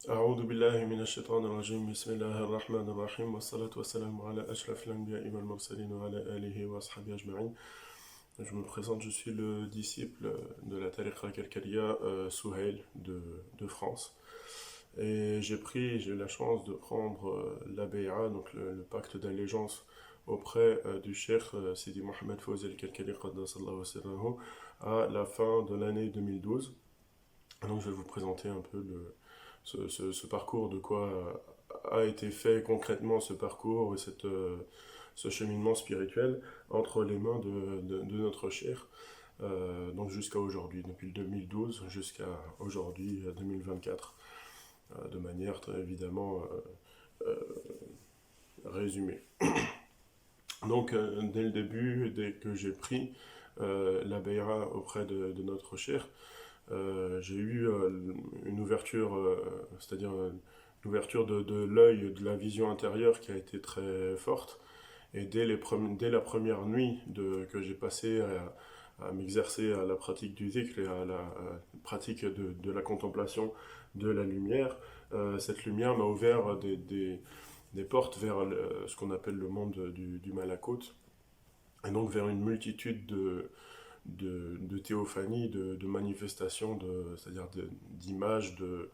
أعوذ بالله من الشيطان الرجيم بسم الله الرحمن الرحيم والصلاة والسلام على أشرف الأنبياء والمرسلين وعلى آله وأصحابه أجمعين. Je me présente, je suis le disciple de la Tariqa al-Kalkaliya Souhail de France. Et j'ai eu la chance de prendre la Bay'a, donc le pacte d'allégeance auprès du Cheikh Sidi Mohamed Fawzi al-Kalkali Qaddasallahu sirrahu à la fin de l'année 2012. Donc je vais vous présenter un peu ce parcours, de quoi a été fait concrètement ce parcours et ce cheminement spirituel entre les mains de notre cher, donc jusqu'à aujourd'hui, depuis le 2012 jusqu'à aujourd'hui 2024, de manière très évidemment résumée. Donc dès le début, dès que j'ai pris la Beira auprès de notre cher, j'ai eu une ouverture, c'est-à-dire une ouverture de l'œil, de la vision intérieure qui a été très forte. Et dès la première nuit que j'ai passée à m'exercer à la pratique du dhikr et à la pratique de la contemplation de la lumière, cette lumière m'a ouvert des portes vers ce qu'on appelle le monde du malakut, et donc vers une multitude de théophanies, de manifestations, c'est-à-dire d'images de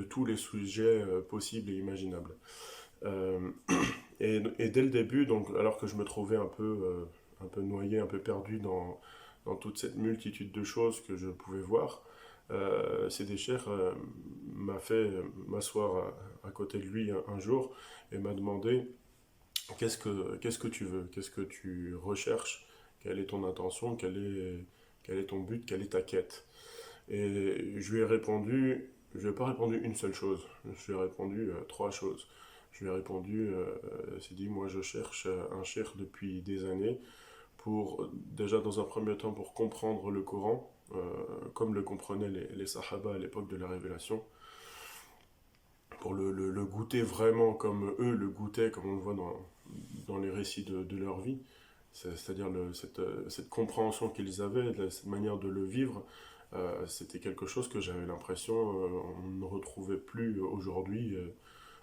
tous les sujets possibles et imaginables. Euh, et dès le début, donc, alors que je me trouvais un peu noyé, un peu perdu dans toute cette multitude de choses que je pouvais voir, Sédécher m'a fait m'asseoir à côté de lui un jour et m'a demandé qu'est-ce que tu veux, qu'est-ce que tu recherches, quelle est ton intention, quel est ton but, quelle est ta quête. Et je lui ai répondu, je lui ai pas répondu une seule chose, je lui ai répondu trois choses. Je lui ai répondu, c'est dit, moi je cherche un cheikh depuis des années pour, déjà dans un premier temps, pour comprendre le Coran, comme le comprenaient les Sahaba à l'époque de la Révélation, pour le goûter vraiment comme eux le goûtaient, comme on le voit dans les récits de leur vie. C'est-à-dire cette compréhension qu'ils avaient, cette manière de le vivre, c'était quelque chose que j'avais l'impression on ne retrouvait plus aujourd'hui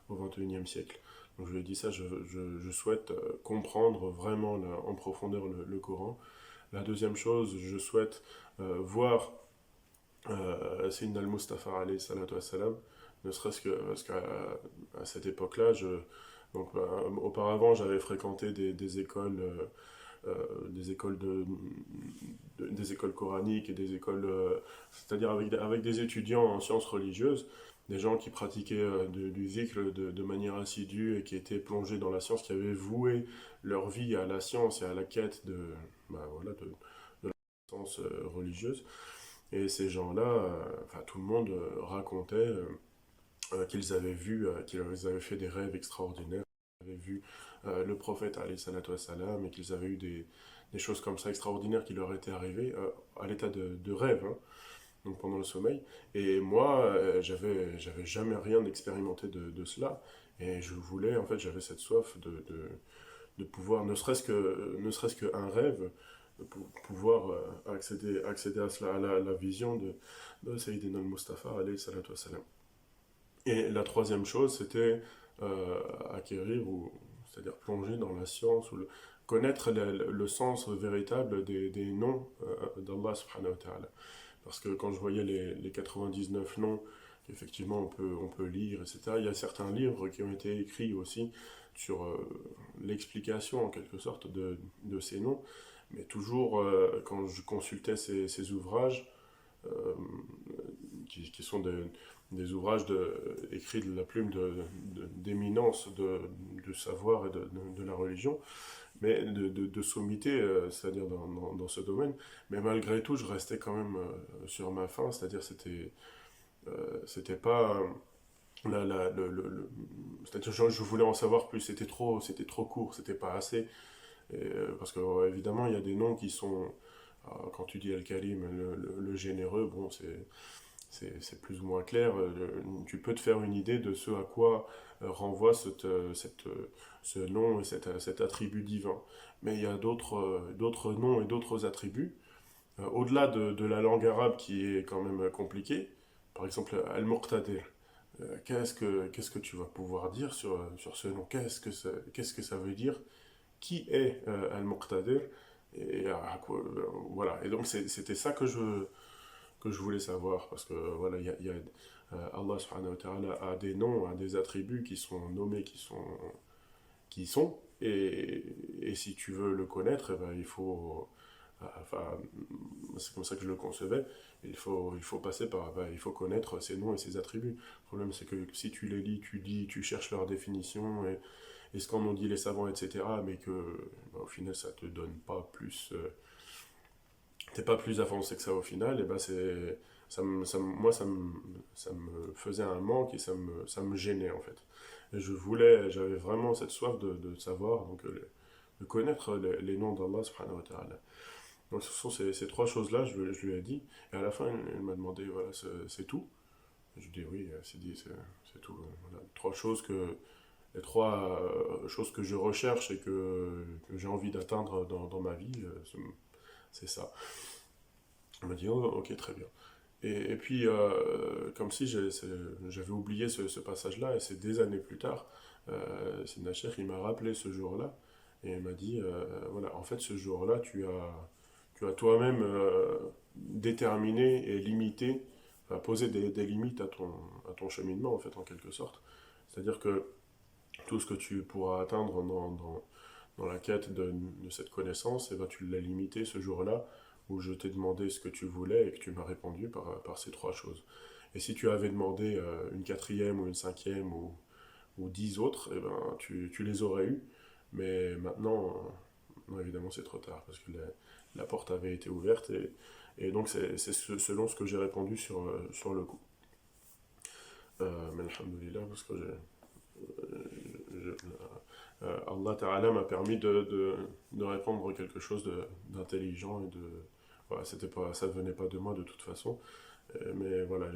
au XXIe siècle. Donc je lui ai dit ça, je souhaite comprendre vraiment en profondeur le Coran. La deuxième chose, je souhaite voir Sayyidina al-Mustafa alayhi salatu wassalam, ne serait-ce que parce qu'à à cette époque-là, donc, auparavant, j'avais fréquenté des écoles des écoles coraniques et des écoles, c'est-à-dire avec des étudiants en sciences religieuses, des gens qui pratiquaient du zikr de manière assidue et qui étaient plongés dans la science, qui avaient voué leur vie à la science et à la quête voilà, de la science religieuse. Et ces gens-là, enfin tout le monde racontait qu'ils avaient vu, qu'ils avaient fait des rêves extraordinaires, qu'ils avaient vu le prophète alayhi salatu wassalam, et qu'ils avaient eu des choses comme ça extraordinaires qui leur étaient arrivées à l'état de rêve, hein, donc pendant le sommeil. Et moi, j'avais jamais rien expérimenté de cela. Et je voulais, en fait, j'avais cette soif de pouvoir, ne serait-ce qu'un rêve, pouvoir accéder à cela, à la vision de Sayyidina al-Mustafa alayhi salatu wassalam. Et la troisième chose, c'était acquérir, c'est-à-dire plonger dans la science, connaître le sens véritable des noms d'Allah subhanahu wa ta'ala. Parce que quand je voyais les 99 noms qu'effectivement on peut lire, etc., il y a certains livres qui ont été écrits aussi sur l'explication en quelque sorte de ces noms. Mais toujours, quand je consultais ces ouvrages, euh, qui sont des ouvrages écrits de la plume d'éminence du savoir et de la religion, mais de sommité, c'est-à-dire dans ce domaine. Mais malgré tout, je restais quand même sur ma faim, c'est-à-dire c'était pas c'est-à-dire je voulais en savoir plus, c'était trop court, c'était pas assez. Parce que évidemment, il y a des noms qui sont, quand tu dis Al-Karim, le généreux, bon, c'est plus ou moins clair. Tu peux te faire une idée de ce à quoi renvoie ce nom et cet attribut divin. Mais il y a d'autres noms et d'autres attributs, au-delà de la langue arabe qui est quand même compliquée. Par exemple, Al-Muqtadir. qu'est-ce que tu vas pouvoir dire sur ce nom? Qu'est-ce que ça veut dire? Qui est Al-Muqtadir? Et voilà. Et donc c'était ça que je voulais savoir, parce que voilà, Allah subhanahu wa ta'ala a des noms, a des attributs qui sont nommés, qui sont, et si tu veux le connaître, eh ben, enfin, c'est comme ça que je le concevais, il faut passer par, ben, il faut connaître ses noms et ses attributs. Le problème, c'est que si tu les lis, tu cherches leur définition, et ce qu'en ont dit les savants, etc., mais que, ben, au final, ça te donne pas plus, t'es pas plus avancé que ça au final, et ben moi, ça me faisait un manque, et ça me gênait, en fait. Et j'avais vraiment cette soif de savoir, donc de connaître les noms d'Allah subhanahu wa ta'ala. Donc ce sont ces trois choses-là, je lui ai dit, et à la fin, elle m'a demandé, voilà, c'est tout. Je lui ai dit, oui, c'est tout. Voilà. Les trois choses que je recherche et que j'ai envie d'atteindre dans ma vie, c'est ça. Elle m'a dit, oh, ok, très bien. Et puis, comme si j'avais oublié ce passage-là, et c'est des années plus tard, Sidna Cheikh, il m'a rappelé ce jour-là, et il m'a dit, voilà, en fait, ce jour-là, tu as toi-même déterminé et limité, enfin, posé des limites à ton cheminement, en fait, en quelque sorte. C'est-à-dire que tout ce que tu pourras atteindre dans la quête de cette connaissance, eh ben, tu l'as limité ce jour-là, où je t'ai demandé ce que tu voulais et que tu m'as répondu par ces trois choses. Et si tu avais demandé une quatrième ou une cinquième ou 10 autres, eh ben, tu les aurais eues. Mais maintenant, non, évidemment, c'est trop tard, parce que la porte avait été ouverte, et donc c'est selon ce que j'ai répondu sur le coup. Mais alhamdoulilah, parce que Allah Ta'ala m'a permis de répondre quelque chose d'intelligent, voilà, ça ne venait pas de moi de toute façon. Mais voilà,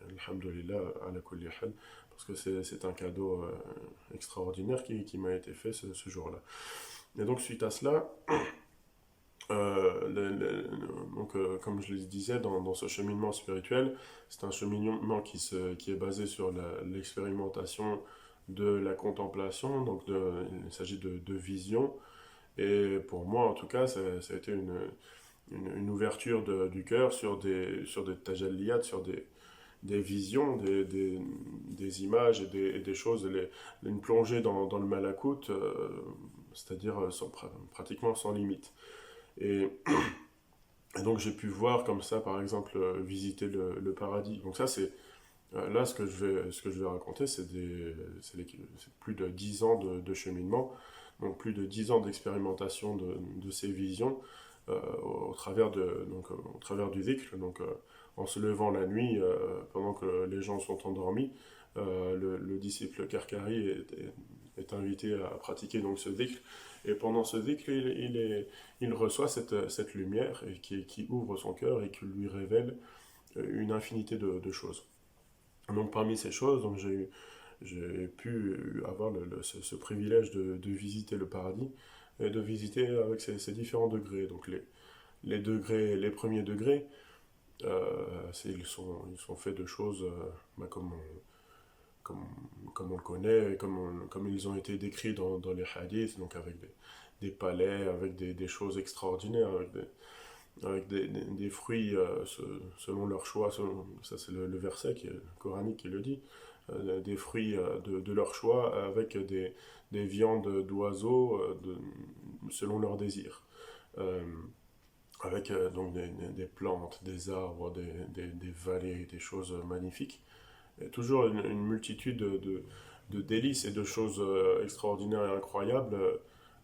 alhamdoulilah, ala kulli hal, parce que c'est un cadeau extraordinaire qui m'a été fait ce jour-là. Et donc, suite à cela, donc, comme je le disais, dans ce cheminement spirituel, c'est un cheminement qui est basé sur l'expérimentation de la contemplation, donc il s'agit de vision. Et pour moi, en tout cas, ça a été une ouverture du cœur sur des tajalliyat, sur des visions, des images et des choses, une plongée dans le malakut, c'est-à-dire pratiquement sans limite. Et, et donc j'ai pu voir comme ça, par exemple, visiter le paradis. Donc ça, là, ce que je vais raconter, c'est plus de 10 ans de cheminement, donc plus de 10 ans d'expérimentation de ces visions, au travers du dhikr, donc en se levant la nuit, pendant que les gens sont endormis, le disciple Karkari est invité à pratiquer donc ce dhikr, et pendant ce dhikr, il reçoit cette lumière, et qui ouvre son cœur et qui lui révèle une infinité de choses. Donc parmi ces choses, donc j'ai pu avoir ce privilège de visiter le paradis, et de visiter avec ces différents degrés. Donc les premiers degrés, ils sont faits de choses, bah, comme, comme on le connaît, et comme ils ont été décrits dans les hadiths, donc avec des palais, avec des choses extraordinaires, avec des fruits selon leur choix. Ça, c'est le verset coranique qui le dit. Des fruits de leur choix, avec des viandes d'oiseaux, selon leur désir. Euh, avec donc des plantes, des arbres, des vallées, des choses magnifiques. Et toujours une multitude de délices et de choses extraordinaires et incroyables,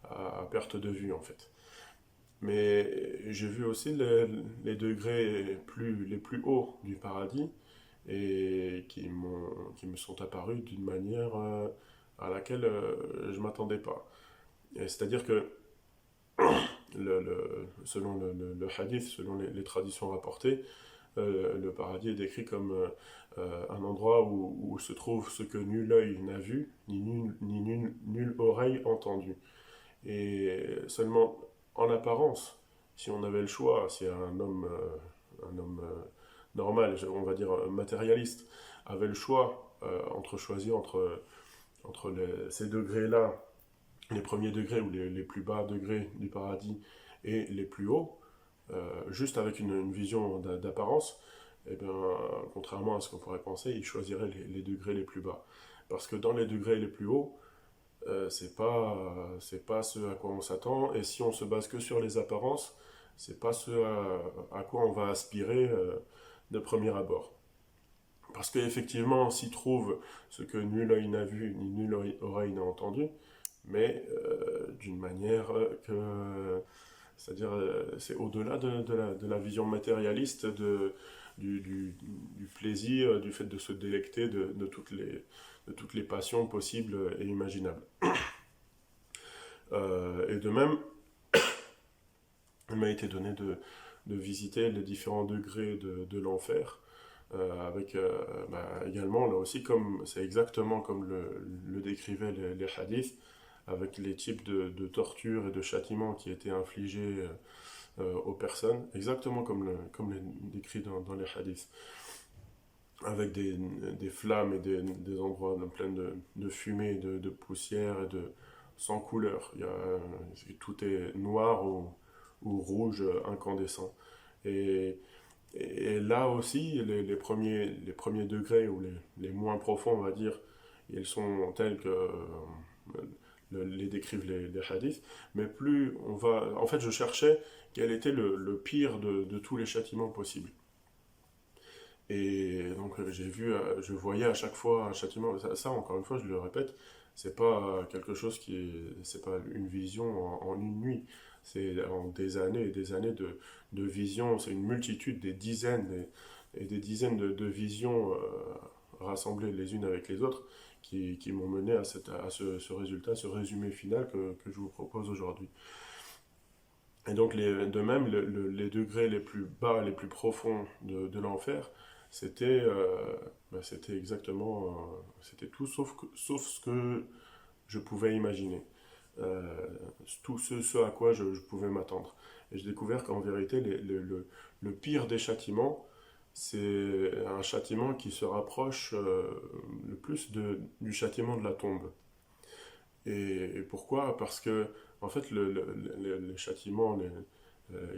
à perte de vue, en fait. Mais j'ai vu aussi les degrés les plus hauts du paradis, et qui me sont apparus d'une manière à laquelle je ne m'attendais pas. C'est-à-dire que selon le hadith, selon les traditions rapportées, le paradis est décrit comme un endroit où se trouve ce que nul œil n'a vu, ni nulle oreille entendu. Et seulement en apparence, si on avait le choix, si un homme normal, on va dire matérialiste, avait le choix choisir entre ces degrés-là, les premiers degrés ou les plus bas degrés du paradis et les plus hauts, juste avec une vision d'apparence, eh bien, contrairement à ce qu'on pourrait penser, il choisirait les degrés les plus bas. Parce que dans les degrés les plus hauts, c'est pas ce à quoi on s'attend, et si on se base que sur les apparences, c'est pas ce à quoi on va aspirer de premier abord. Parce qu'effectivement, on s'y trouve ce que nul œil n'a vu, ni nul oreille n'a entendu, mais d'une manière c'est-à-dire, c'est au-delà de la vision matérialiste du plaisir, du fait de se délecter de toutes les passions possibles et imaginables. Et de même, il m'a été donné de visiter les différents degrés de l'enfer, avec également, là aussi, comme c'est exactement comme le décrivaient les hadiths, avec les types de tortures et de châtiments qui étaient infligés aux personnes, exactement comme les décrit dans les hadiths, avec des flammes et des endroits pleins de fumée, de poussière et sans couleur. Tout est noir ou rouge incandescent. Et, et là aussi, les premiers degrés, ou les moins profonds, on va dire, ils sont tels que les décrivent les hadiths, mais plus on va... En fait, je cherchais quel était le pire de tous les châtiments possibles. Et donc je voyais à chaque fois un châtiment. Ça, encore une fois, je le répète, c'est pas quelque chose c'est pas une vision en une nuit. C'est en des années et des années de visions. C'est une multitude, des dizaines et des dizaines de visions rassemblées les unes avec les autres qui m'ont mené à ce résultat, ce résumé final que je vous propose aujourd'hui. Et donc, de même, les degrés les plus bas, les plus profonds de l'enfer, c'était c'était exactement, c'était tout sauf ce que je pouvais imaginer. Euh, tout ce à quoi je pouvais m'attendre. Et j'ai découvert qu'en vérité, le pire des châtiments, c'est un châtiment qui se rapproche le plus du châtiment de la tombe. Et pourquoi? Parce que, en fait, les châtiments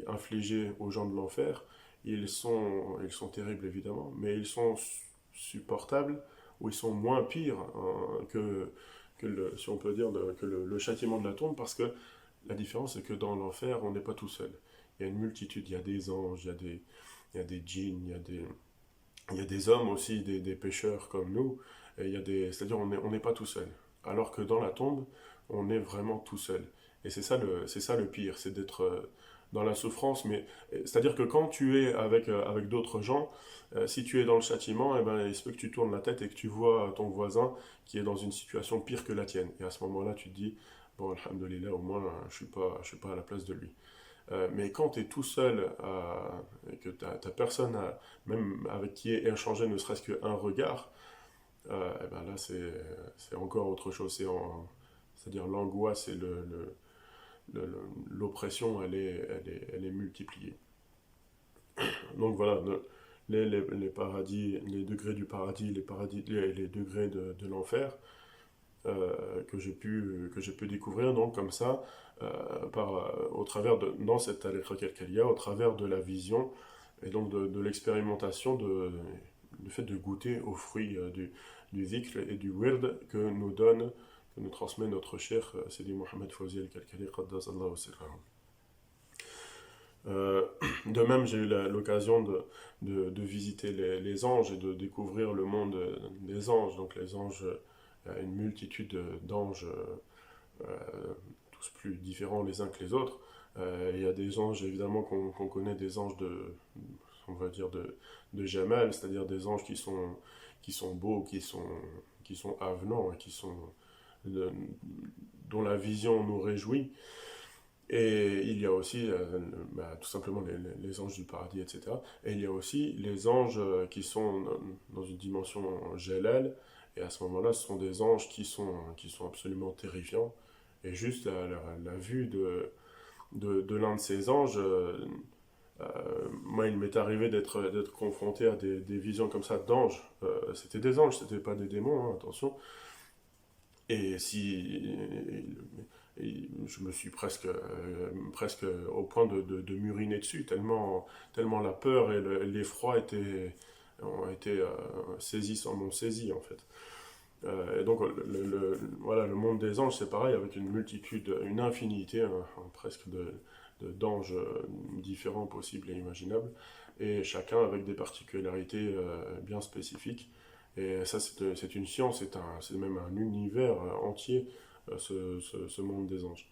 infligés aux gens de l'enfer, ils sont terribles évidemment, mais ils sont supportables, ou ils sont moins pires hein, si on peut dire, que le châtiment de la tombe, parce que la différence, c'est que dans l'enfer, on n'est pas tout seul. Il y a une multitude, il y a des anges, il y a des djinns, il y a des hommes aussi, des pécheurs comme nous, et c'est-à-dire on n'est pas tout seul. Alors que dans la tombe, on est vraiment tout seul. Et c'est ça le pire, c'est d'être dans la souffrance. Mais c'est-à-dire que quand tu es avec d'autres gens, si tu es dans le châtiment, eh ben, il se peut que tu tournes la tête et que tu vois ton voisin qui est dans une situation pire que la tienne. Et à ce moment-là, tu te dis, bon, alhamdoulilah, au moins, je suis pas à la place de lui. Mais quand tu es tout seul et que tu n'as personne même avec qui échanger ne serait-ce qu'un regard, et ben là c'est encore autre chose. C'est-à-dire l'angoisse et l'oppression, elle est multipliée. Donc voilà, les paradis, les degrés du paradis, les degrés de l'enfer, que j'ai pu découvrir donc comme ça au travers dans cette tariqa al au travers de la vision et donc de l'expérimentation du fait de goûter aux fruits du dhikr et du wird que nous transmet notre cheikh Sidi Mohamed Fawzi al-Kalkali qaddazallahu sirrahu. De même, j'ai eu l'occasion de visiter les anges et de découvrir le monde des anges. Donc les anges, une multitude d'anges, tous plus différents les uns que les autres. Il y a des anges évidemment qu'on connaît, des anges on va dire de Jamal, c'est-à-dire des anges qui sont beaux, qui sont avenants, et de- dont la vision nous réjouit. Et il y a aussi tout simplement les anges du paradis, etc. Et il y a aussi les anges qui sont dans une dimension Jalal, et à ce moment-là, ce sont des anges qui sont absolument terrifiants. Et juste la vue de l'un de ces anges Moi, il m'est arrivé d'être confronté à des visions comme ça d'anges. C'était des anges, c'était pas des démons, hein, attention. Et si je me suis presque au point de m'uriner dessus, tellement la peur et l'effroi ont été m'ont saisi en fait. Et donc voilà, le monde des anges, c'est pareil, avec une multitude, une infinité, presque d'anges différents, possibles et imaginables, et chacun avec des particularités bien spécifiques. Et ça, c'est une science, c'est même un univers entier, ce monde des anges.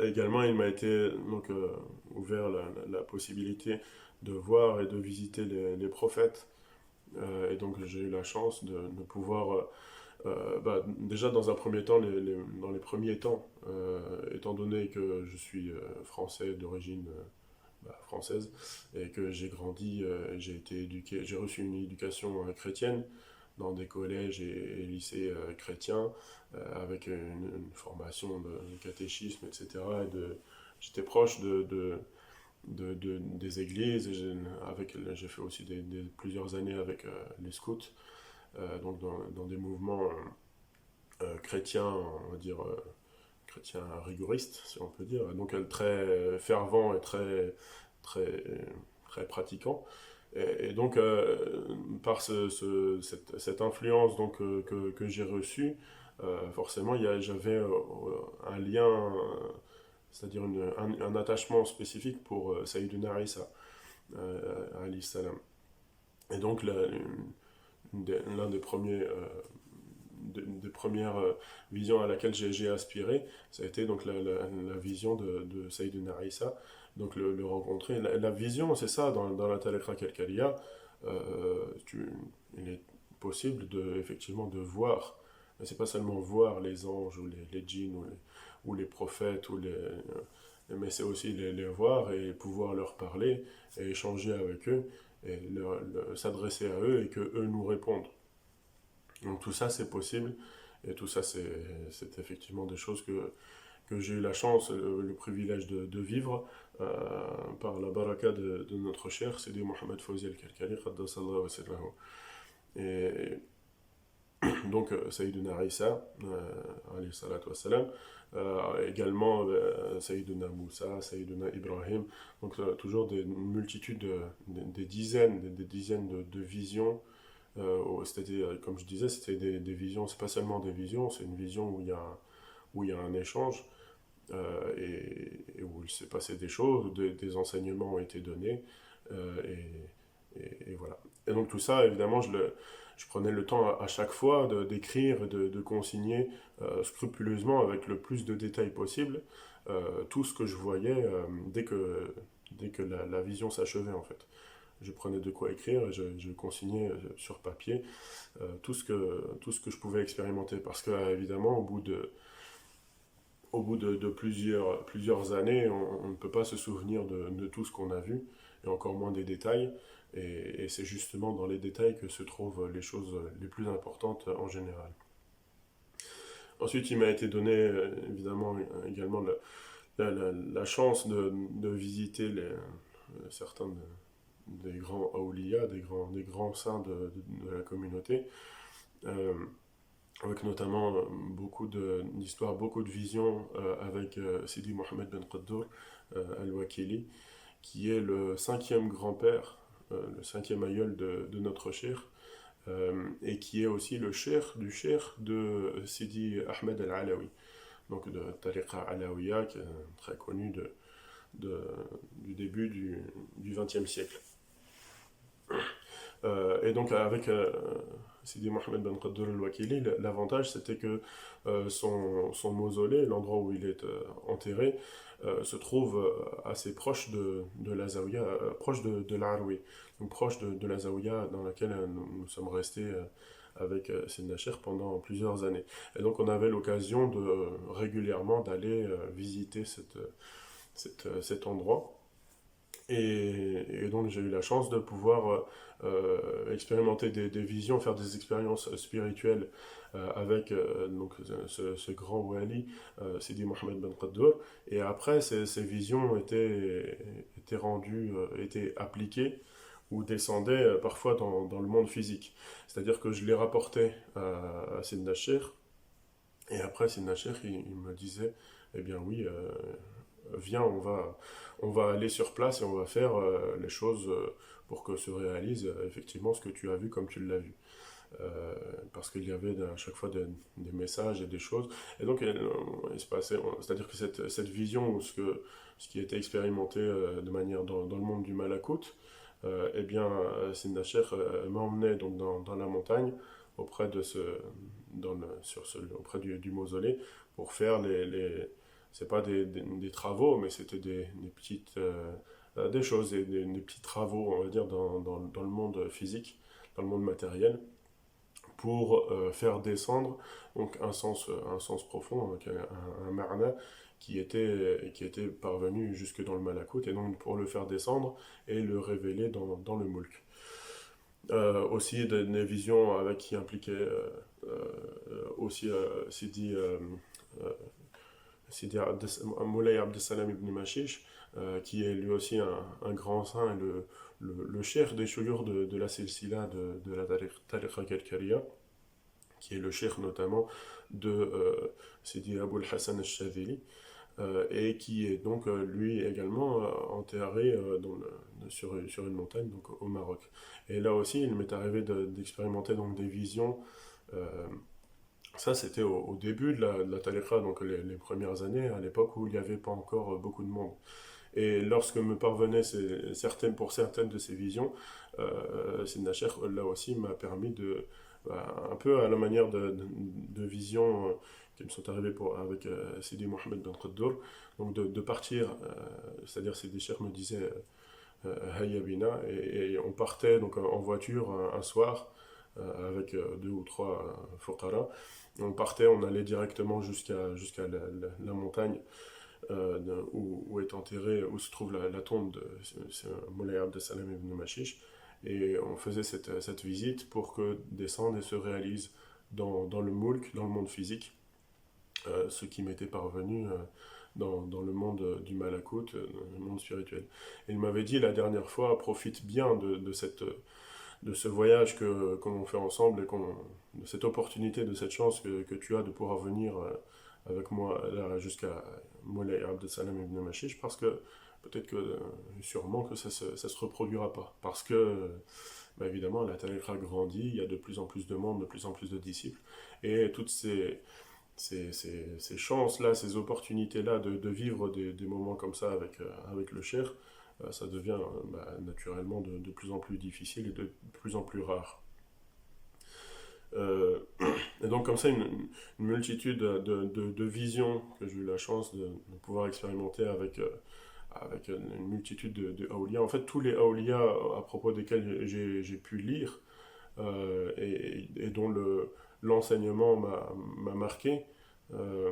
Également, il m'a été donc ouvert la possibilité de voir et de visiter les prophètes. Et donc, j'ai eu la chance de pouvoir déjà dans un premier temps, dans les premiers temps, étant donné que je suis français d'origine française et que j'ai grandi, j'ai été éduqué, j'ai reçu une éducation chrétienne dans des collèges et lycées chrétiens avec une formation de catéchisme, etc. J'étais proche des églises et j'ai fait aussi plusieurs années avec les scouts, donc dans des mouvements chrétiens, on va dire chrétiens rigoristes, si on peut dire, donc très fervent et très, très pratiquant. Et donc, par cette influence donc, que j'ai reçue, forcément, j'avais un lien, c'est-à-dire un attachement spécifique pour Sayyiduna Isa, alayhi salam. Et donc, l'un des premiers des premières visions à laquelle j'ai aspiré, ça a été donc la vision de Sayyidina Isa, donc le rencontrer. La vision, c'est ça, dans la Tariqa Kalkalia, il est possible effectivement de voir, mais c'est pas seulement voir les anges ou les djinns ou les prophètes, mais c'est aussi les voir et pouvoir leur parler et échanger avec eux et s'adresser à eux et que eux nous répondent. Donc tout ça, c'est possible. Et tout ça, c'est effectivement des choses que j'ai eu la chance, le privilège de vivre par la baraka de notre cher Sidi Mohamed Fawzi al-Kalkali, Qaddasallahu wa sirrahu. Et donc, Sayyiduna Isa, alayhi salatu wassalam, également Sayyiduna Moussa, Sayyiduna Ibrahim, donc toujours des multitudes, des dizaines, des dizaines de visions. C'est-à-dire, comme je disais, c'était des visions, c'est pas seulement des visions, c'est une vision où il y a un échange et où il s'est passé des choses, des enseignements ont été donnés, euh, et voilà. Et donc tout ça, évidemment, je prenais le temps à chaque fois d'écrire, de consigner scrupuleusement avec le plus de détails possible tout ce que je voyais dès que la vision s'achevait en fait. Je prenais de quoi écrire et je consignais sur papier tout ce que je pouvais expérimenter. Parce que, évidemment, au bout de plusieurs années, on ne peut pas se souvenir de tout ce qu'on a vu, et encore moins des détails. Et c'est justement dans les détails que se trouvent les choses les plus importantes en général. Ensuite, il m'a été donné, évidemment, également la chance de visiter certains des grands awliya, des grands saints de la communauté, euh, avec notamment d'histoires, beaucoup de visions avec Sidi Mohamed Ben Qaddour al-Wakili, qui est le cinquième grand-père, le cinquième aïeul de notre cheikh, et qui est aussi le cheikh du cheikh de Sidi Ahmed al-Alawi, donc de Tariqa Alawiya, qui est très connu du début du XXe siècle. Et donc avec Sidi Mohamed Ben Qaddour al-Wakili, l'avantage c'était que son mausolée, l'endroit où il est enterré, se trouve assez proche de la Zawiya, proche de l'Arwi, donc proche de la Zawiya dans laquelle nous sommes restés avec Sidna Cheikh pendant plusieurs années. Et donc on avait l'occasion régulièrement d'aller visiter cet endroit. Et donc j'ai eu la chance de pouvoir expérimenter des visions, faire des expériences spirituelles avec donc, ce grand wali, Sidi Mohamed Ben Qaddour. Et après, ces visions étaient rendues, étaient appliquées ou descendaient parfois dans le monde physique. C'est-à-dire que je les rapportais à Sidna Cheikh, et après Sidna Cheikh, il me disait, eh bien oui, viens, on va aller sur place et on va faire les choses pour que se réalise effectivement ce que tu as vu comme tu l'as vu. Parce qu'il y avait à chaque fois des messages et des choses. Et donc, il se passait, c'est-à-dire que cette vision, ou ce qui était expérimenté de manière dans le monde du Malakout, eh bien, Sidna Cheikh m'emmenait donc dans la montagne, auprès de auprès du mausolée, pour faire c'est pas des travaux, mais c'était des petites, des choses, des petits travaux, on va dire, dans le monde physique, dans le monde matériel, pour faire descendre donc un sens profond, donc un ma'na qui était parvenu jusque dans le Malakut, et donc pour le faire descendre et le révéler dans le Mulk. Aussi des visions avec qui impliquaient aussi euh, Moulay Abdesalam ibn Mashish, qui est lui aussi un grand saint, le cheikh des chouyours de la silsila de la Tariqa Kalkaria, qui est le cheikh notamment de Sidi Abul Hassan al-Shadhili, et qui est donc lui également enterré sur une montagne donc au Maroc. Et là aussi, il m'est arrivé d'expérimenter donc des visions. euh, Ça, c'était au début de la Tariqa, donc les premières années, à l'époque où il n'y avait pas encore beaucoup de monde. Et lorsque me parvenaient pour certaines de ces visions, Sidna Cheikh, là aussi, m'a permis un peu à la manière de visions qui me sont arrivées avec Sidi Mohamed Ben Qaddour, donc de partir, c'est-à-dire Sidi Cheikh me disait Hayya Bina, et on partait donc en voiture un soir avec deux ou trois fuqara. On partait, on allait directement jusqu'à la montagne où est enterré, où se trouve la tombe de Moulay Abdesalam ibn Mashish. Et on faisait cette visite pour que descende et se réalise dans le Moulk, dans le monde physique, ce qui m'était parvenu dans le monde du Malakut, dans le monde spirituel. Et il m'avait dit la dernière fois, profite bien de ce voyage qu'on fait ensemble, de cette opportunité, de cette chance que tu as de pouvoir venir avec moi là jusqu'à Moulay Abdesalam ibn Mashish, parce que peut-être que sûrement que ça se reproduira pas. Parce que bah, évidemment la tariqa grandit, il y a de plus en plus de monde, de plus en plus de disciples, et toutes ces chances-là, ces opportunités-là de vivre des moments comme ça avec le cher, ça devient bah, naturellement de plus en plus difficile et de plus en plus rare. Euh, et donc comme ça, une multitude de visions que j'ai eu la chance de pouvoir expérimenter avec une multitude de Aoulias. En fait, tous les Aoulias à propos desquels j'ai pu lire et dont l'enseignement m'a marqué, euh,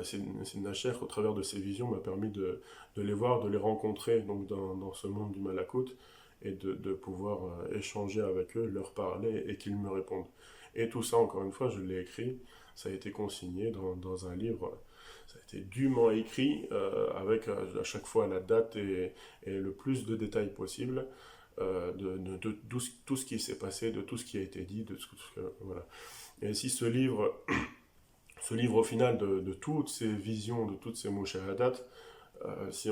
Sidna Cheikh, au travers de ces visions, m'a permis de les voir, de les rencontrer donc dans ce monde du Malakout, et de pouvoir échanger avec eux, leur parler et qu'ils me répondent. Et tout ça, encore une fois, je l'ai écrit, ça a été consigné dans un livre, ça a été dûment écrit, avec à chaque fois la date et le plus de détails possible, de tout ce qui s'est passé, de tout ce qui a été dit, de tout ce que, voilà. Et si ce livre au final de toutes ces visions, de toutes ces mushahadat, si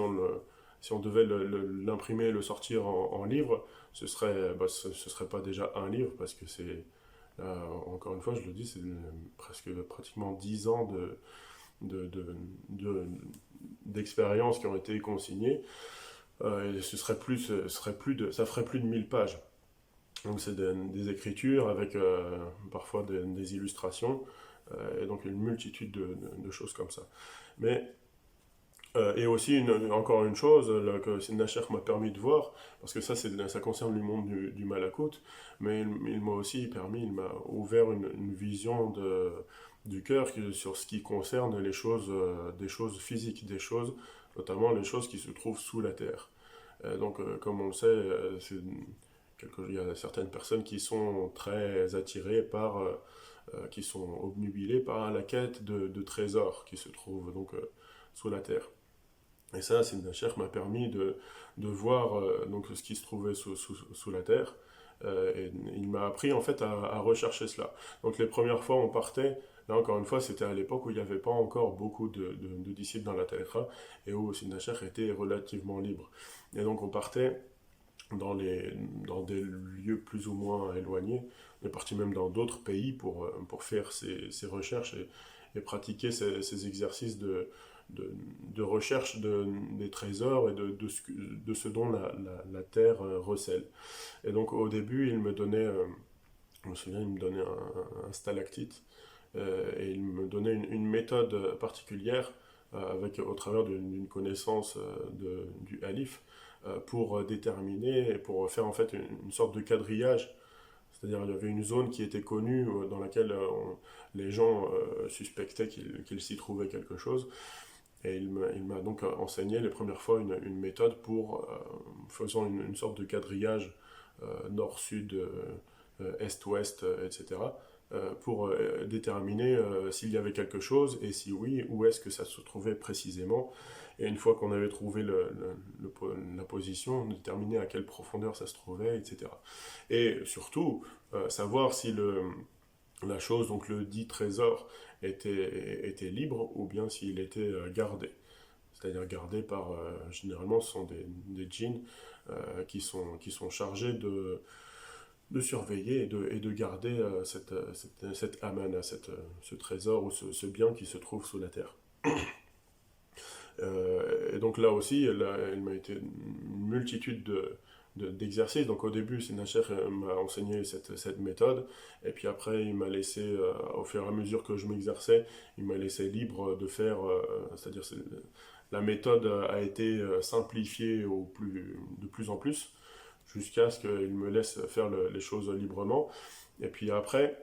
on devait l'imprimer et le sortir en livre, ce serait pas déjà un livre, parce que encore une fois, je le dis, c'est pratiquement 10 ans de, de, de- d'expériences qui ont été consignées, et ça ferait plus de 1000 pages. Donc c'est des écritures avec parfois des illustrations, et donc une multitude de choses comme ça. Mais et aussi, encore une chose que Sidna Cheikh m'a permis de voir, parce que ça concerne le monde du Malakout, mais il m'a aussi permis, il m'a ouvert une vision du cœur sur ce qui concerne des choses physiques, des choses notamment les choses qui se trouvent sous la terre. Donc, comme on le sait, il y a certaines personnes qui sont très attirées qui sont obnubilées par la quête de trésors qui se trouvent donc sous la terre. Et ça, Sidna Sheikh m'a permis de voir donc ce qui se trouvait sous la terre. Et il m'a appris en fait à rechercher cela. Donc les premières fois on partait, là encore une fois c'était à l'époque où il n'y avait pas encore beaucoup de disciples dans la Tariqa et où Sidna Sheikh était relativement libre. Et donc on partait dans, dans des lieux plus ou moins éloignés. On est parti même dans d'autres pays pour faire ces recherches et pratiquer ces exercices de recherche des trésors et de ce dont la terre recèle. Et donc au début, il me donnait, je me souviens, il me donnait un stalactite et il me donnait une méthode particulière au travers d'une connaissance du alif pour déterminer, pour faire en fait une sorte de quadrillage. C'est-à-dire il y avait une zone qui était connue dans laquelle les gens suspectaient qu'il s'y trouvait quelque chose. Et il m'a donc enseigné les premières fois une méthode pour faisant une sorte de quadrillage nord-sud, est-ouest, etc. Pour déterminer s'il y avait quelque chose et si oui, où est-ce que ça se trouvait précisément. Et une fois qu'on avait trouvé la position, déterminer à quelle profondeur ça se trouvait, etc. Et surtout, savoir si la chose, donc le dit trésor, était libre ou bien s'il était gardé. C'est-à-dire gardé par, généralement, ce sont des djinns qui sont chargés de surveiller et de garder cette amana, ce trésor ou ce bien qui se trouve sous la terre. Et donc là aussi, il m'a été une multitude d'exercices. Donc au début, Sinacher m'a enseigné cette méthode, et puis après, il m'a laissé, au fur et à mesure que je m'exerçais, il m'a laissé libre de faire, c'est-à-dire la méthode a été simplifiée de plus en plus, jusqu'à ce qu'il me laisse faire les choses librement. Et puis après,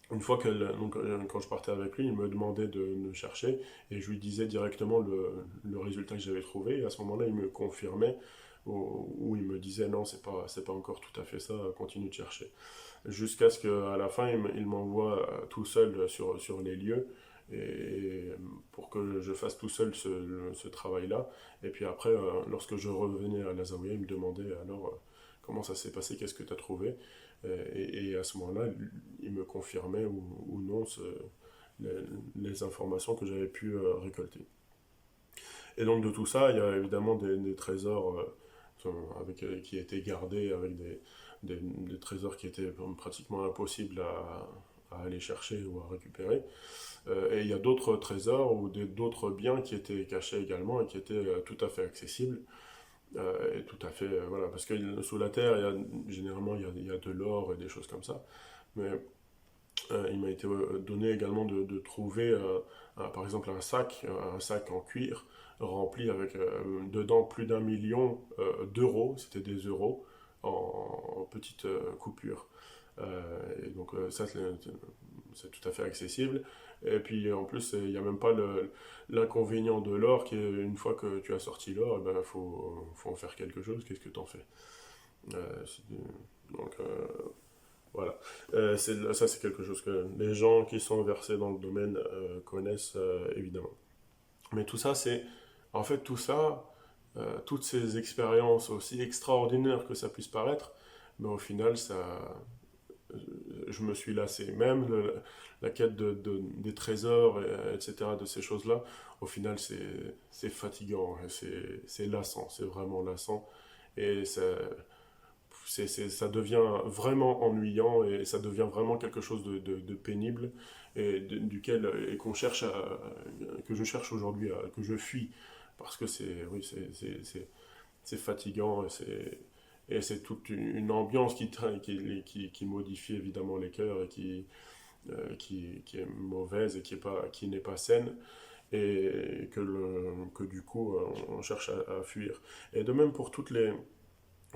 une fois donc, quand je partais avec lui, il me demandait de me chercher et je lui disais directement le résultat que j'avais trouvé. Et à ce moment-là, il me confirmait ou il me disait non, c'est pas encore tout à fait ça, continue de chercher. Jusqu'à ce qu'à la fin, il m'envoie tout seul sur les lieux et pour que je fasse tout seul ce travail-là. Et puis après, lorsque je revenais à la Zawiya, il me demandait alors comment ça s'est passé, qu'est-ce que tu as trouvé. Et à ce moment-là, il me confirmait ou non les, les informations que j'avais pu récolter. Et donc de tout ça, il y a évidemment des trésors qui étaient gardés avec des trésors qui étaient pratiquement impossibles à aller chercher ou à récupérer. Et il y a d'autres trésors ou d'autres biens qui étaient cachés également et qui étaient tout à fait accessibles. Et tout à fait, voilà, parce que sous la terre, généralement, il y a de l'or et des choses comme ça. Mais il m'a été donné également de trouver, par exemple, un sac en cuir rempli avec dedans plus d'1 million d'euros, c'était des euros, en petites coupures. Et donc ça, c'est tout à fait accessible. Et puis en plus, il n'y a même pas l'inconvénient de l'or qui est une fois que tu as sorti l'or, il faut en faire quelque chose. Qu'est-ce que tu en fais? Donc voilà. Ça, c'est quelque chose que les gens qui sont versés dans le domaine connaissent évidemment. Mais tout ça, en fait, tout ça, toutes ces expériences aussi extraordinaires que ça puisse paraître, mais au final, je me suis lassé. Même la quête des trésors, etc., de ces choses-là, au final, c'est fatigant, et c'est lassant, c'est vraiment lassant. Et ça devient vraiment ennuyant et ça devient vraiment quelque chose de pénible et duquel et que je cherche aujourd'hui, que je fuis parce que oui, c'est fatigant et c'est toute une ambiance qui modifie évidemment les cœurs et qui est mauvaise et qui n'est pas saine et que du coup on cherche à fuir. Et de même pour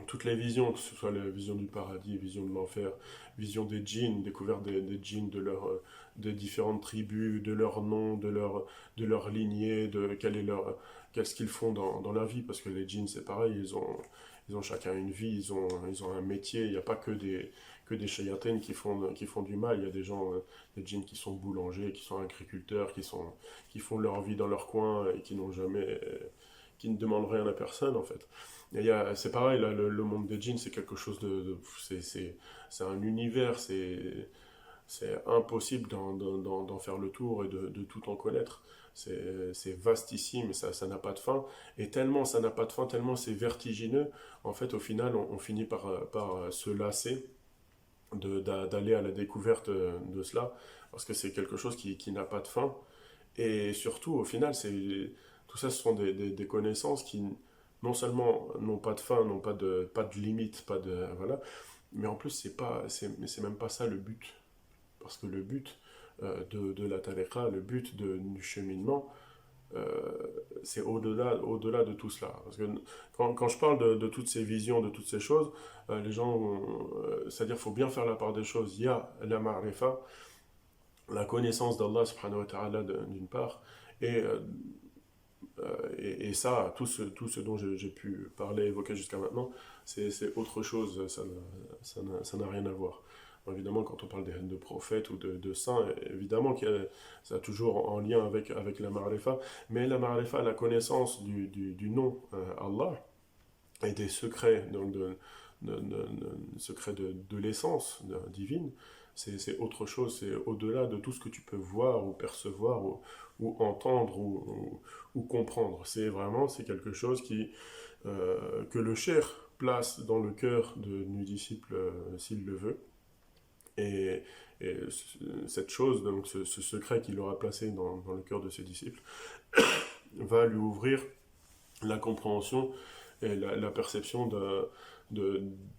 toutes les visions, que ce soit la vision du paradis, vision de l'enfer, vision des djinns, découverte des djinns, des différentes tribus, de leurs noms, de leur lignée, qu'est-ce qu'ils font dans leur vie, parce que les djinns c'est pareil, ils ont chacun une vie, ils ont un métier, il n'y a pas que des shayatins qui font du mal, il y a des gens, des djinns qui sont boulangers, qui sont agriculteurs, qui font leur vie dans leur coin et qui ne demandent rien à personne en fait. C'est pareil, là, le monde des jeans, c'est quelque chose c'est un univers, c'est impossible d'en faire le tour et de tout en connaître. C'est vastissime, ça n'a pas de fin. Et tellement ça n'a pas de fin, tellement c'est vertigineux, en fait, au final, on finit par se lasser d'aller à la découverte de cela, parce que c'est quelque chose qui n'a pas de fin. Et surtout, au final, tout ça, ce sont des connaissances qui, non seulement n'ont pas de fin, n'ont pas de limite, voilà, mais en plus, c'est même pas ça le but. Parce que le but de la tariqa, le but du cheminement, euh, c'est au-delà de tout cela. Parce que quand je parle de toutes ces visions, de toutes ces choses, les gens, c'est-à-dire qu'il faut bien faire la part des choses. Il y a la ma'rifa, la connaissance d'Allah subhanahu wa ta'ala d'une part, et et ça, tout ce dont j'ai pu parler, évoquer jusqu'à maintenant, c'est autre chose, ça n'a rien à voir. Bon, évidemment, quand on parle de prophètes ou de saints, évidemment que ça a toujours en lien avec la ma'rifa, mais la ma'rifa, la connaissance du nom Allah et des secrets, donc secrets de l'essence divine, c'est autre chose, c'est au-delà de tout ce que tu peux voir ou percevoir ou entendre ou comprendre. C'est quelque chose que le cher place dans le cœur du disciple s'il le veut. Et, et cette chose, donc ce secret qu'il aura placé dans le cœur de ses disciples, va lui ouvrir la compréhension et la perception de,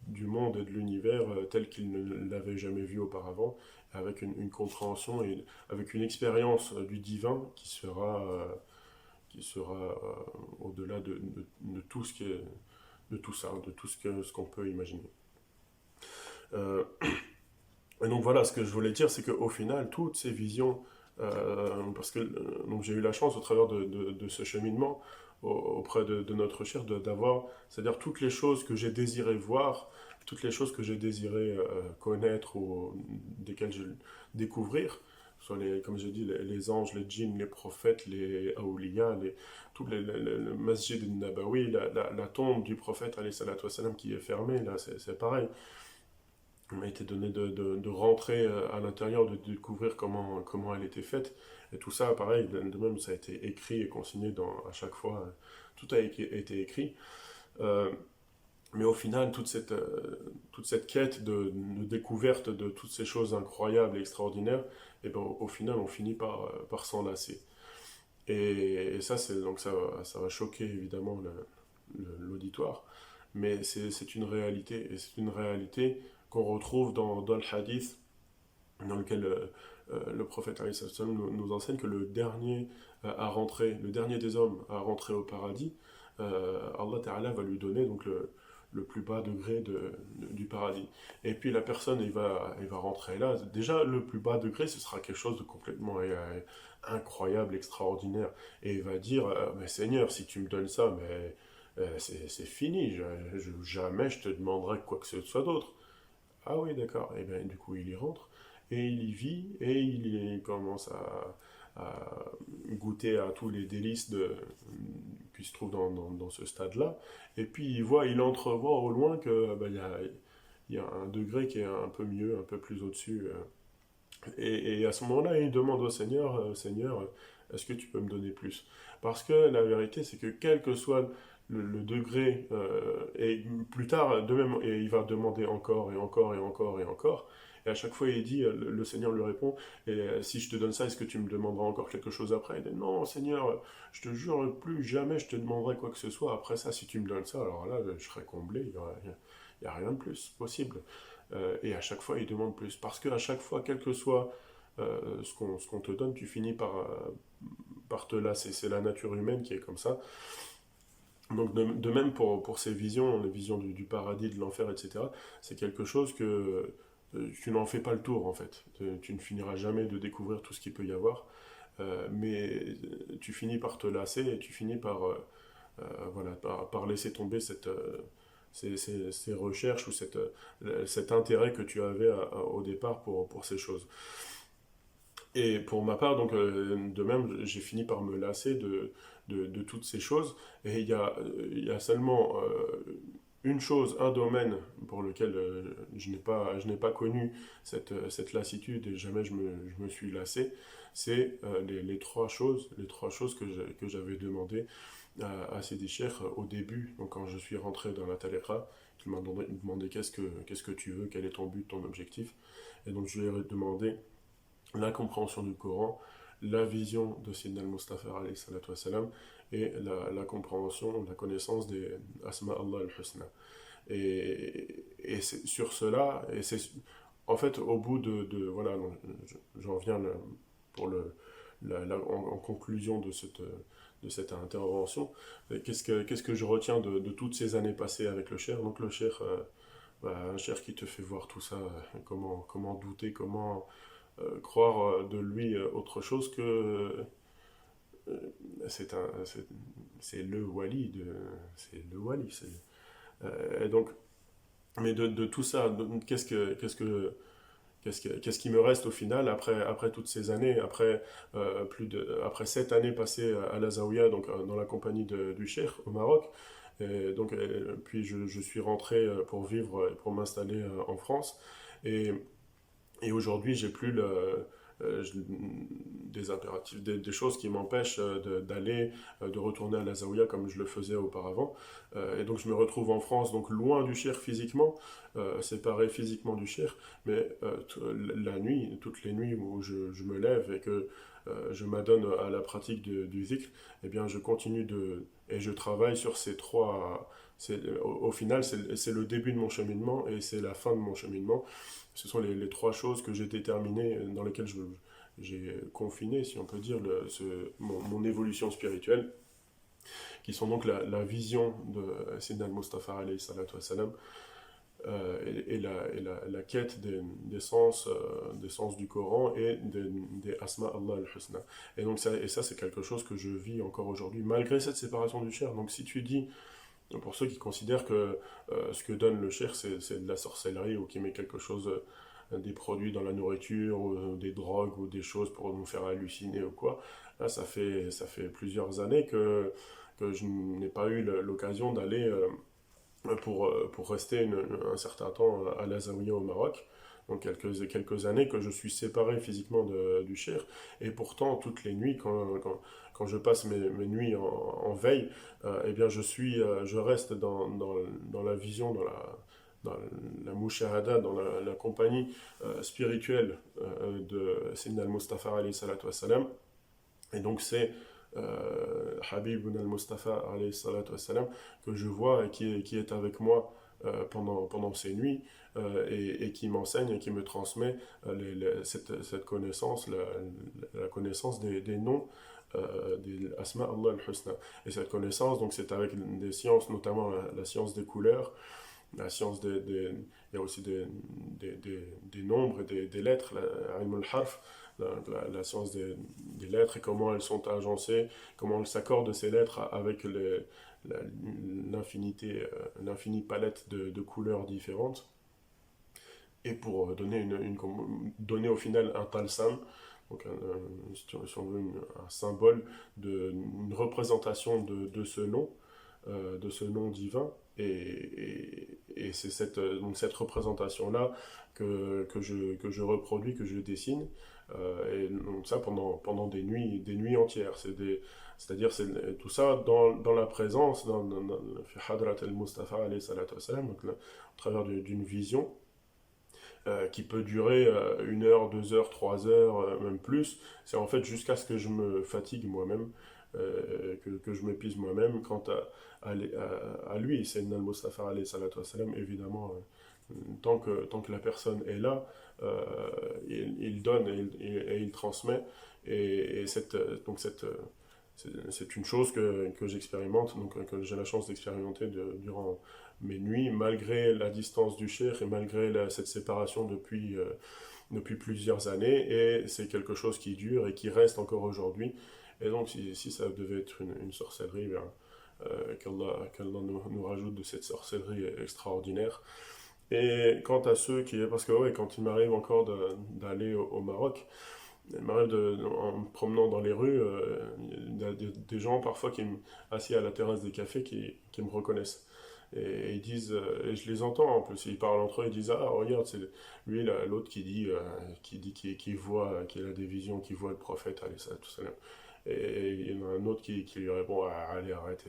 du monde et de l'univers tel qu'il ne l'avait jamais vu auparavant, avec une compréhension et avec une expérience du divin qui sera au-delà de tout ce qui est, de tout ça, de tout ce qu'on peut imaginer. Euh, et donc voilà, ce que je voulais dire, c'est qu'au final, toutes ces visions, parce que donc j'ai eu la chance au travers de ce cheminement auprès de notre cher d'avoir, c'est-à-dire toutes les choses que j'ai désiré voir, toutes les choses que j'ai désiré connaître ou desquelles je découvrir, soit comme j'ai dit, les anges, les djinns, les prophètes, les awliya, le masjid al-Nabawi, la tombe du prophète alayhi salatu wassalam, qui est fermée, là c'est pareil. Il m'a été donné de rentrer à l'intérieur, de découvrir comment elle était faite. Et tout ça, pareil, de même, ça a été écrit et consigné à chaque fois. Tout a été écrit. Euh, mais au final, toute cette quête de découverte de toutes ces choses incroyables et extraordinaires, et ben, au final, on finit par s'en lasser. Et ça, donc ça va choquer évidemment l'auditoire, mais c'est une réalité, et c'est une réalité qu'on retrouve dans le hadith, dans lequel le prophète alayhi salam nous enseigne que le dernier le dernier des hommes à rentrer au paradis, Allah Ta'ala va lui donner donc le plus bas degré du paradis. Et puis la personne, il va rentrer là. Déjà, le plus bas degré, ce sera quelque chose de complètement incroyable, extraordinaire. Et il va dire, mais Seigneur, si tu me donnes ça, mais c'est fini, jamais je te demanderai quoi que ce soit d'autre. Ah oui, d'accord. Et bien, du coup, il y rentre et il y vit et il commence à goûter à tous les délices qui se trouvent dans ce stade-là. Et puis, il entrevoit au loin que il y a un degré qui est un peu mieux, un peu plus au-dessus. Et à ce moment-là, il demande au Seigneur, Seigneur, est-ce que tu peux me donner plus? Parce que la vérité, c'est que quel que soit le degré, et plus tard, de même, et il va demander encore et encore et encore et encore. Et à chaque fois, il dit, le Seigneur lui répond, et si je te donne ça, est-ce que tu me demanderas encore quelque chose après? Il dit, non, Seigneur, je te jure, plus jamais je te demanderai quoi que ce soit. Après ça, si tu me donnes ça, alors là, je serai comblé, il y a rien de plus possible. Et à chaque fois, il demande plus. Parce qu'à chaque fois, quel que soit ce qu'on te donne, tu finis par te lasser. C'est la nature humaine qui est comme ça. Donc de même pour ces visions, les visions du paradis, de l'enfer, etc., c'est quelque chose que tu n'en fais pas le tour en fait. Tu ne finiras jamais de découvrir tout ce qu'il peut y avoir, mais tu finis par te lasser et tu finis voilà, par laisser tomber ces recherches ou cet intérêt que tu avais au départ pour ces choses. Et pour ma part, donc, de même, j'ai fini par me lasser de toutes ces choses. Et il y a seulement une chose, un domaine pour lequel je n'ai pas connu cette lassitude et jamais je me suis lassé. C'est les trois choses que j'avais demandé à Sidi Cheikh au début, donc quand je suis rentré dans la tariqa. Il m'a demandé qu'est-ce que tu veux, quel est ton but, ton objectif. Et donc je lui ai demandé la compréhension du Coran, la vision de Sayyidina al-Mustafa alayhi salatu wassalam, et la compréhension, la connaissance des Asma Allah al-Husna. Et c'est sur cela, et c'est en fait au bout voilà, donc, j'en viens pour en conclusion de cette intervention. Qu'est-ce que je retiens de toutes ces années passées avec le Cher? Donc le Cher, un Cher qui te fait voir tout ça, comment douter, comment croire de lui autre chose que c'est un c'est le wali c'est le wali et donc mais de tout ça qu'est-ce qui me reste au final après toutes ces années après 7 années passées à la Zaouia donc dans la compagnie du Cheikh au Maroc et donc puis je suis rentré pour vivre pour m'installer en France et et aujourd'hui, j'ai plus des impératifs, des choses qui m'empêchent d'aller, de retourner à la Zaouia comme je le faisais auparavant. Et donc, je me retrouve en France, donc loin du Cher physiquement, séparé physiquement du Cher, mais la nuit, toutes les nuits où je me lève et que je m'adonne à la pratique du zikr, eh bien, je continue et je travaille sur ces trois. Au final, c'est le début de mon cheminement et c'est la fin de mon cheminement. Ce sont les trois choses que j'ai déterminées, dans lesquelles j'ai confiné, si on peut dire, mon évolution spirituelle, qui sont donc la vision de Sayyidina al-Mustafa alayhi salatu wassalam, la quête des sens du Coran et des Asma Allah al-Husna. Et donc ça c'est quelque chose que je vis encore aujourd'hui, malgré cette séparation du Cher. Donc si tu dis, pour ceux qui considèrent que ce que donne le Cher c'est de la sorcellerie ou qui met quelque chose, des produits dans la nourriture, ou des drogues ou des choses pour nous faire halluciner ou quoi, là ça fait plusieurs années que je n'ai pas eu l'occasion d'aller pour rester un certain temps à la Zawiya au Maroc. Donc quelques années que je suis séparé physiquement du Cher. Et pourtant, toutes les nuits, quand je passe mes nuits en veille, eh bien je reste dans la vision, dans la mushahada, dans la compagnie spirituelle de Sayyidina al-Mustafa alayhi salatu wassalam. Et donc c'est Habib al-Mustafa alayhi salatu wassalam que je vois et qui est avec moi pendant ces nuits et qui m'enseigne et qui me transmet cette connaissance, la connaissance des noms des Asma Allah al-Husna. Et cette connaissance, donc c'est avec des sciences, notamment la science des couleurs, la science il y a aussi des nombres et des lettres, la ilm al-harf, la science des lettres et comment elles sont agencées, comment elles s'accordent ces lettres avec l'infinie palette de couleurs différentes. Et pour donner au final un talsam, donc si on veut un symbole, une représentation de ce nom divin. Et c'est donc cette représentation-là que je reproduis, que je dessine. Et donc ça pendant des nuits entières. C'est-à-dire tout ça dans la présence, dans Hadrat al-Mustafa alayhi salatu wassalam, donc au travers d'une vision qui peut durer 1 heure, 2 heures, 3 heures, même plus. C'est en fait jusqu'à ce que je me fatigue moi-même, que je m'épuise moi-même quant à lui, Sayyidina al-Mustafa alayhi salatu wassalam, évidemment, tant que la personne est là, il donne et il transmet, et donc c'est une chose que j'expérimente, donc que j'ai la chance d'expérimenter durant mes nuits, malgré la distance du cheikh et malgré cette séparation depuis plusieurs années, et c'est quelque chose qui dure et qui reste encore aujourd'hui. Et donc, si ça devait être une sorcellerie, bien, qu'Allah nous rajoute de cette sorcellerie extraordinaire. Et quant à ceux qui... Parce que ouais, quand il m'arrive encore d'aller au Maroc, il m'arrive en me promenant dans les rues, il y a des gens parfois assis à la terrasse des cafés qui me reconnaissent. Et ils disent, et je les entends en plus, ils parlent entre eux, ils disent, ah regarde, c'est lui l'autre qui voit, qui a des visions, qui voit le prophète, allez, ça, tout ça. Et il y en a un autre qui lui répond, ah, allez, arrête,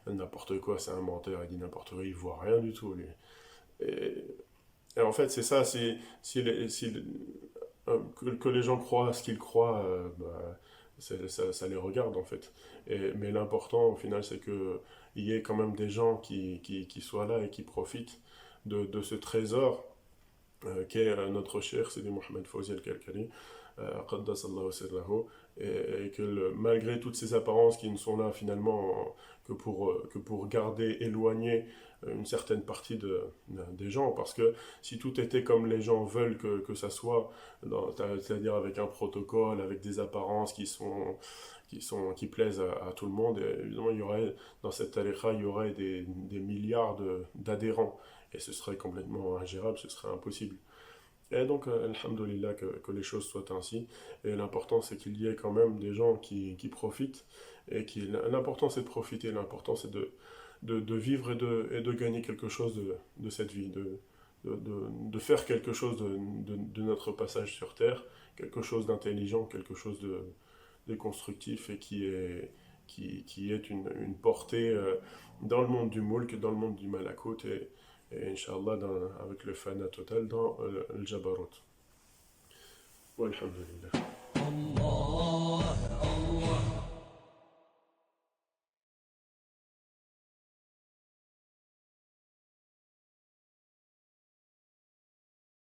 n'importe quoi, c'est un menteur, il dit n'importe quoi, il voit rien du tout, lui. Et, et en fait, c'est ça, que les gens croient à ce qu'ils croient, bah, ça les regarde en fait. Mais l'important au final, c'est qu'il y ait quand même des gens qui soient là et qui profitent de ce trésor qu'est notre cher Sidi Mohamed Fawzi al-Kalkali, Qaddasallahu sirrahu, et que malgré toutes ces apparences qui ne sont là finalement que pour garder éloigné une certaine partie des gens, parce que si tout était comme les gens veulent que ça soit, c'est-à-dire avec un protocole, avec des apparences qui plaisent à tout le monde, et évidemment dans cette tariqa, il y aurait des milliards d'adhérents, et ce serait complètement ingérable, ce serait impossible. Et donc, alhamdoulilah, que les choses soient ainsi. Et l'important, c'est qu'il y ait quand même des gens qui profitent. L'important, c'est de profiter. L'important, c'est de vivre et de gagner quelque chose de cette vie. De faire quelque chose de notre passage sur Terre. Quelque chose d'intelligent, quelque chose de constructif et qui est une portée dans le monde du mulk, dans le monde du malakut. Et Inch'Allah, avec le fana total dans le Jabarut. Walhamdulillah.